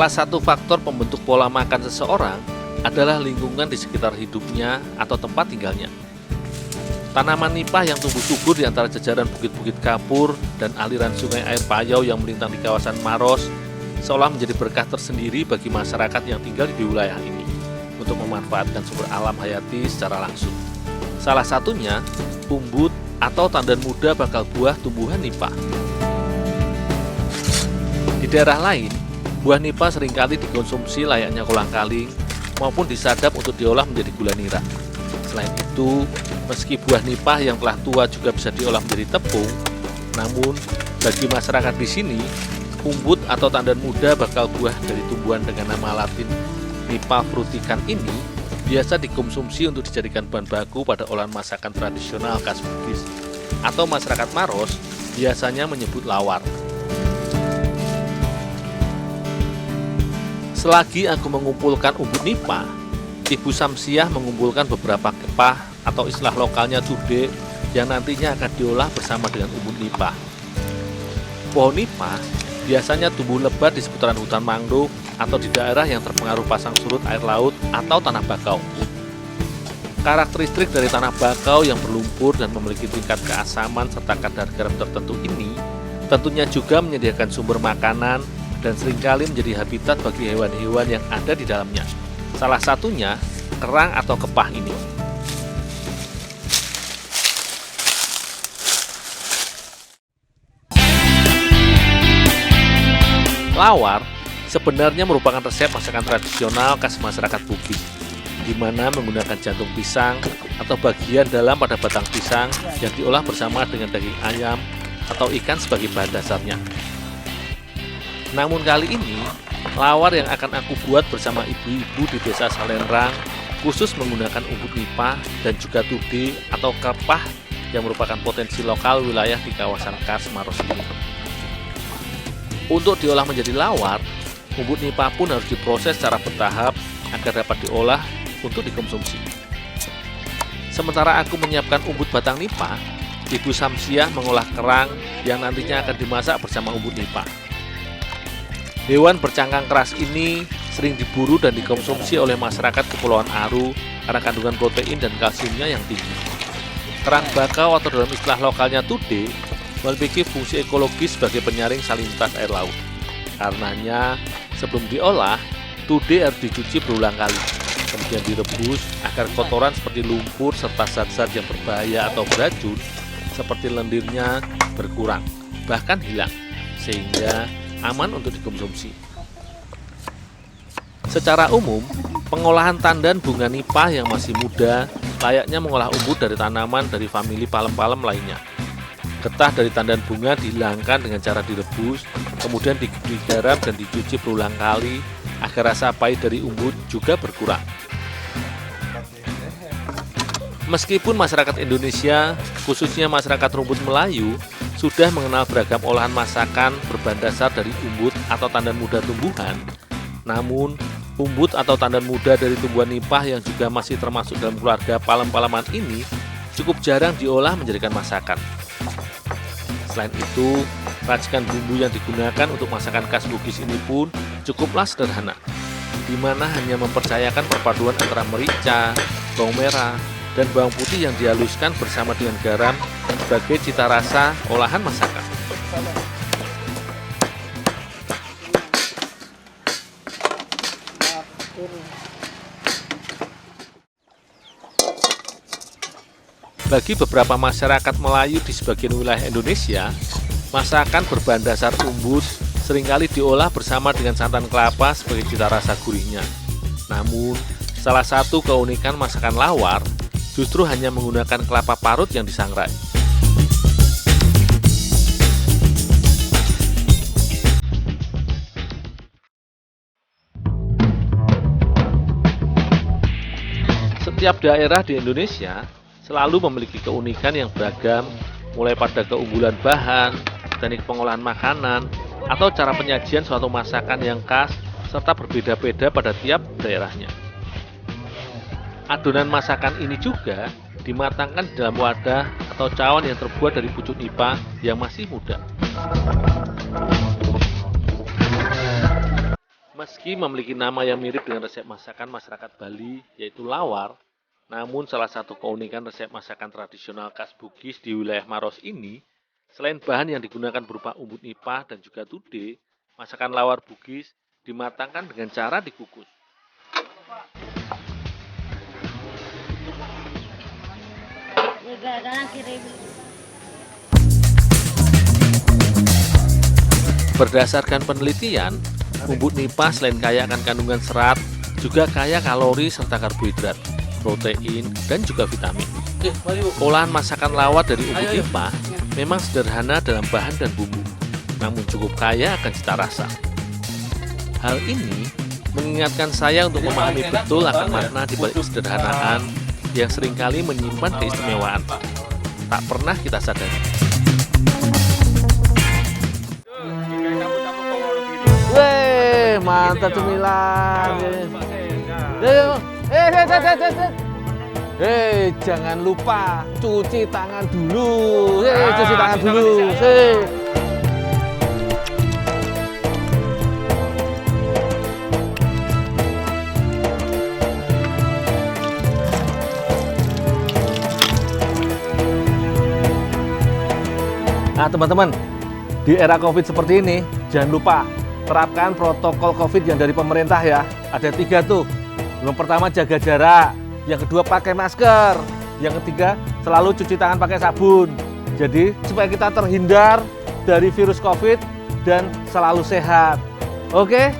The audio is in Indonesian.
Salah satu faktor pembentuk pola makan seseorang adalah lingkungan di sekitar hidupnya atau tempat tinggalnya. Tanaman nipah yang tumbuh subur di antara jajaran bukit-bukit kapur dan aliran sungai air payau yang melintang di kawasan Maros seolah menjadi berkah tersendiri bagi masyarakat yang tinggal di wilayah ini untuk memanfaatkan sumber alam hayati secara langsung. Salah satunya umbut atau tandan muda bakal buah tumbuhan nipah. Di daerah lain, buah nipah seringkali dikonsumsi layaknya kolang-kaling maupun disadap untuk diolah menjadi gula nira. Selain itu, meski buah nipah yang telah tua juga bisa diolah menjadi tepung, namun bagi masyarakat di sini, umbut atau tandan muda bakal buah dari tumbuhan dengan nama latin Nipah frutican ini biasa dikonsumsi untuk dijadikan bahan baku pada olahan masakan tradisional khas Bugis atau masyarakat Maros biasanya menyebut lawar. Selagi aku mengumpulkan umbut nipah, Ibu Samsiah mengumpulkan beberapa kepah atau istilah lokalnya tude yang nantinya akan diolah bersama dengan umbut nipah. Pohon nipah biasanya tumbuh lebat di seputaran hutan mangrove atau di daerah yang terpengaruh pasang surut air laut atau tanah bakau. Karakteristik dari tanah bakau yang berlumpur dan memiliki tingkat keasaman serta kadar garam tertentu ini tentunya juga menyediakan sumber makanan dan seringkali menjadi habitat bagi hewan-hewan yang ada di dalamnya. Salah satunya kerang atau kepah ini. Lawar sebenarnya merupakan resep masakan tradisional khas masyarakat Bugis, di mana menggunakan jantung pisang atau bagian dalam pada batang pisang yang diolah bersama dengan daging ayam atau ikan sebagai bahan dasarnya. Namun kali ini, lawar yang akan aku buat bersama ibu-ibu di desa Salenrang khusus menggunakan umbut nipah dan juga tude atau kepah yang merupakan potensi lokal wilayah di kawasan Kars Maros ini. Untuk diolah menjadi lawar, umbut nipah pun harus diproses secara bertahap agar dapat diolah untuk dikonsumsi. Sementara aku menyiapkan umbut batang nipah, Ibu Samsiah mengolah kerang yang nantinya akan dimasak bersama umbut nipah. Hewan bercangkang keras ini sering diburu dan dikonsumsi oleh masyarakat Kepulauan Aru karena kandungan protein dan kalsiumnya yang tinggi. Kerang bakau atau dalam istilah lokalnya tude memiliki fungsi ekologis sebagai penyaring salintas air laut. Karenanya, sebelum diolah, tude harus dicuci berulang kali, kemudian direbus agar kotoran seperti lumpur serta zat-zat yang berbahaya atau beracun seperti lendirnya berkurang, bahkan hilang, sehingga aman untuk dikonsumsi. Secara umum, pengolahan tandan bunga nipah yang masih muda layaknya mengolah umbut dari tanaman dari famili palem-palem lainnya. Getah dari tandan bunga dihilangkan dengan cara direbus, kemudian diberi garam dan dicuci berulang kali agar rasa pahit dari umbut juga berkurang. Meskipun masyarakat Indonesia, khususnya masyarakat rumput Melayu, sudah mengenal beragam olahan masakan berbahan dasar dari umbut atau tandan muda tumbuhan, namun umbut atau tandan muda dari tumbuhan nipah yang juga masih termasuk dalam keluarga palem-paleman ini cukup jarang diolah menjadikan masakan. Selain itu, racikan bumbu yang digunakan untuk masakan khas Bugis ini pun cukuplah sederhana, di mana hanya mempercayakan perpaduan antara merica, bawang merah, dan bawang putih yang dihaluskan bersama dengan garam sebagai cita rasa olahan masakan. Bagi beberapa masyarakat Melayu di sebagian wilayah Indonesia, masakan berbahan dasar umbut seringkali diolah bersama dengan santan kelapa sebagai cita rasa gurihnya. Namun, salah satu keunikan masakan lawar justru hanya menggunakan kelapa parut yang disangrai. Setiap daerah di Indonesia selalu memiliki keunikan yang beragam, mulai pada keunggulan bahan, teknik pengolahan makanan, atau cara penyajian suatu masakan yang khas serta berbeda-beda pada tiap daerahnya. Adonan masakan ini juga dimatangkan di dalam wadah atau cawan yang terbuat dari pucuk nipah yang masih muda. Meski memiliki nama yang mirip dengan resep masakan masyarakat Bali, yaitu lawar, namun salah satu keunikan resep masakan tradisional khas Bugis di wilayah Maros ini, selain bahan yang digunakan berupa umbut nipah dan juga tude, masakan lawar Bugis dimatangkan dengan cara dikukus. Berdasarkan penelitian, umbut nipah selain kaya akan kandungan serat, juga kaya kalori serta karbohidrat, protein, dan juga vitamin. Olahan masakan lawar dari umbut nipah memang sederhana dalam bahan dan bumbu, namun cukup kaya akan cita rasa. Hal ini mengingatkan saya untuk memahami betul akan makna di balik kesederhanaan yang seringkali menyimpan keistimewaan. Tak pernah kita sadari. Weh, mantap cemilan. Jangan lupa cuci tangan dulu. Cuci tangan dulu. Nah, teman-teman, di era COVID seperti ini, jangan lupa terapkan protokol COVID yang dari pemerintah ya. Ada 3 tuh. Yang pertama jaga jarak, yang kedua pakai masker, yang ketiga selalu cuci tangan pakai sabun. Jadi supaya kita terhindar dari virus COVID dan selalu sehat. Oke?